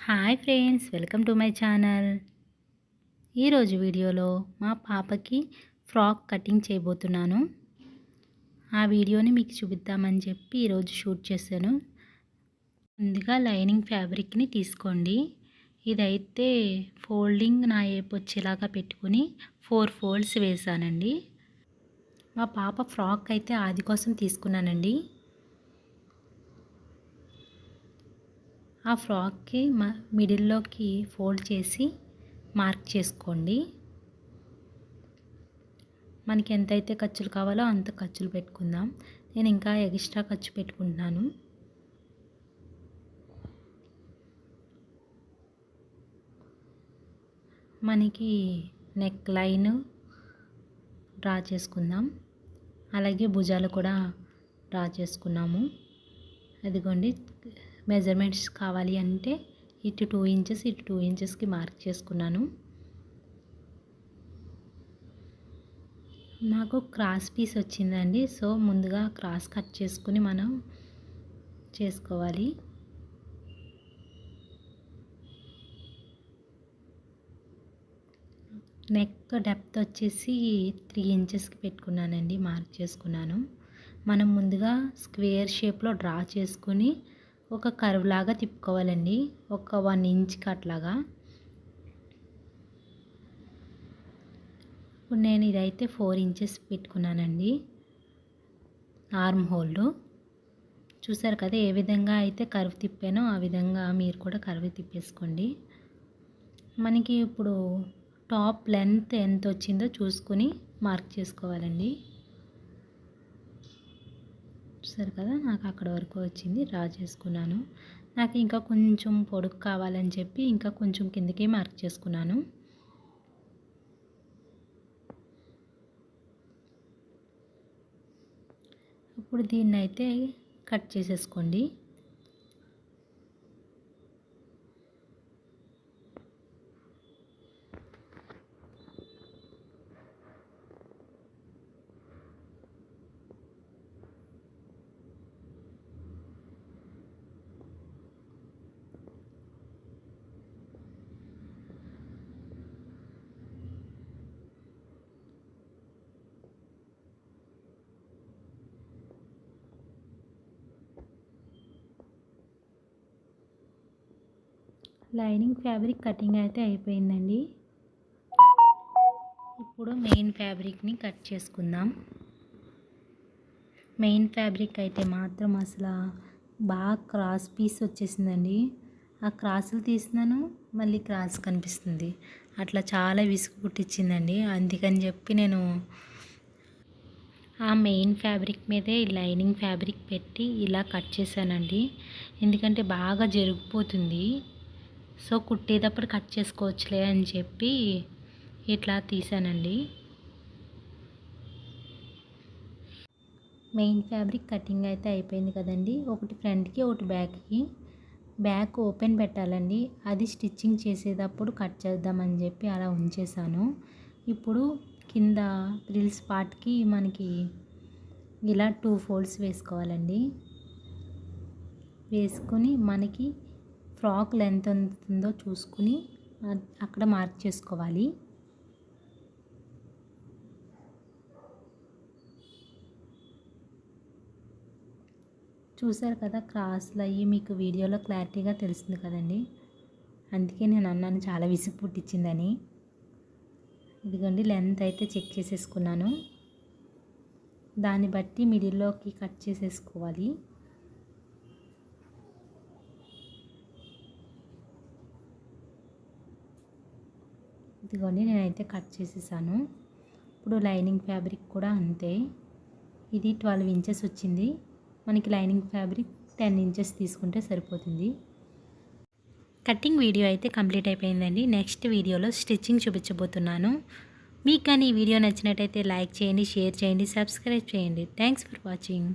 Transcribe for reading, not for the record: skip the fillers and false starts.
Hi friends, welcome to my channel. ఈరోజు వీడియోలో మా పాపకి ఫ్రాక్ కటింగ్ చేయబోతున్నాను. ఆ వీడియోని మీకు చూపిద్దామని చెప్పి ఈరోజు షూట్ చేశాను. ముందుగా లైనింగ్ ఫ్యాబ్రిక్ని తీసుకోండి. ఇదైతే ఫోల్డింగ్ నా ఏపు వచ్చేలాగా పెట్టుకుని 4 ఫోల్డ్స్ వేసానండి. మా పాప ఫ్రాక్ అయితే ఆది కోసం తీసుకున్నానండి. ఆ ఫ్రాక్కి మిడిల్లోకి ఫోల్డ్ చేసి మార్క్ చేసుకోండి. మనకి ఎంతైతే ఖర్చులు కావాలో అంత ఖర్చులు పెట్టుకుందాం. నేను ఇంకా ఎక్స్ట్రా ఖర్చు పెట్టుకుంటున్నాను. మనకి నెక్ లైన్ డ్రా చేసుకుందాం. అలాగే భుజాలు కూడా డ్రా చేసుకున్నాము. అదిగోండి, మెజర్మెంట్స్ కావాలి అంటే ఇటు 2 ఇంచెస్ ఇటు 2 ఇంచెస్కి మార్క్ చేసుకున్నాను. నాకు క్రాస్ పీస్ వచ్చిందండి. సో ముందుగా క్రాస్ కట్ చేసుకుని మనం చేసుకోవాలి. నెక్ డెప్త్ వచ్చేసి 3 ఇంచెస్కి పెట్టుకున్నానండి, మార్క్ చేసుకున్నాను. మనం ముందుగా స్క్వేర్ షేప్లో డ్రా చేసుకుని ఒక కర్వ్ లాగా తిప్పుకోవాలండి, ఒక 1 ఇంచ్కి అట్లాగా. ఇప్పుడు నేను ఇదైతే 4 ఇంచెస్ పెట్టుకున్నానండి ఆర్మ్ హోల్డ్. చూసారు కదా, ఏ విధంగా అయితే కర్వ్ తిప్పానో ఆ విధంగా మీరు కూడా కర్వ్ తిప్పేసుకోండి. మనకి ఇప్పుడు టాప్ లెంత్ ఎంత వచ్చిందో చూసుకుని మార్క్ చేసుకోవాలండి. చూసారు కదా, నాకు అక్కడ వరకు వచ్చింది, డ్రా చేసుకున్నాను. నాకు ఇంకా కొంచెం పొడుగు కావాలని చెప్పి ఇంకా కొంచెం కిందకి మార్క్ చేసుకున్నాను. ఇప్పుడు దీన్ని అయితే కట్ చేసేసుకోండి. లైనింగ్ ఫ్యాబ్రిక్ కటింగ్ అయితే అయిపోయిందండి. ఇప్పుడు మెయిన్ ఫ్యాబ్రిక్ని కట్ చేసుకుందాం. మెయిన్ ఫ్యాబ్రిక్ అయితే మాత్రం అసలు బాగా క్రాస్ పీస్ వచ్చేసిందండి. ఆ క్రాసులు తీసినాను, మళ్ళీ క్రాస్ కనిపిస్తుంది, అట్లా చాలా విసుగు పుట్టించిందండి. అందుకని చెప్పి నేను ఆ మెయిన్ ఫ్యాబ్రిక్ మీదే లైనింగ్ ఫ్యాబ్రిక్ పెట్టి ఇలా కట్ చేశానండి. ఎందుకంటే బాగా జరిగిపోతుంది. సో కుట్టేటప్పుడు కట్ చేసుకోవచ్చులే అని చెప్పి ఇట్లా తీసానండి. మెయిన్ ఫ్యాబ్రిక్ కటింగ్ అయితే అయిపోయింది కదండి. ఒకటి ఫ్రంట్కి ఒకటి బ్యాక్కి. బ్యాక్ ఓపెన్ పెట్టాలండి, అది స్టిచ్చింగ్ చేసేటప్పుడు కట్ చేద్దామని చెప్పి అలా ఉంచేసాను. ఇప్పుడు కింద ఫ్రిల్స్ పార్ట్కి మనకి ఇలా 2 ఫోల్డ్స్ వేసుకోవాలండి. వేసుకుని మనకి ఫ్రాక్ లెంత్ ఎంత ఉందో చూసుకుని అక్కడ మార్క్ చేసుకోవాలి. చూసారు కదా, క్రాస్లు అయ్యి మీకు వీడియోలో క్లారిటీగా తెలుస్తుంది కదండి. అందుకే నేను అన్నాను చాలా విసుగు పుట్టించిందని. ఇదిగోండి, లెంత్ అయితే చెక్ చేసేసుకున్నాను. దాన్ని బట్టి మిడిల్లోకి కట్ చేసేసుకోవాలి. ఇదిగోండి, నేనైతే కట్ చేసేసాను. ఇప్పుడు లైనింగ్ ఫ్యాబ్రిక్ కూడా అంతే. ఇది 12 ఇంచెస్ వచ్చింది. మనకి లైనింగ్ ఫ్యాబ్రిక్ 10 ఇంచెస్ తీసుకుంటే సరిపోతుంది. కటింగ్ వీడియో అయితే కంప్లీట్ అయిపోయిందండి. నెక్స్ట్ వీడియోలో స్టిచ్చింగ్ చూపించబోతున్నాను. మీకు కానీ ఈ వీడియో నచ్చినట్టయితే లైక్ చేయండి, షేర్ చేయండి, సబ్స్క్రైబ్ చేయండి. Thanks for watching.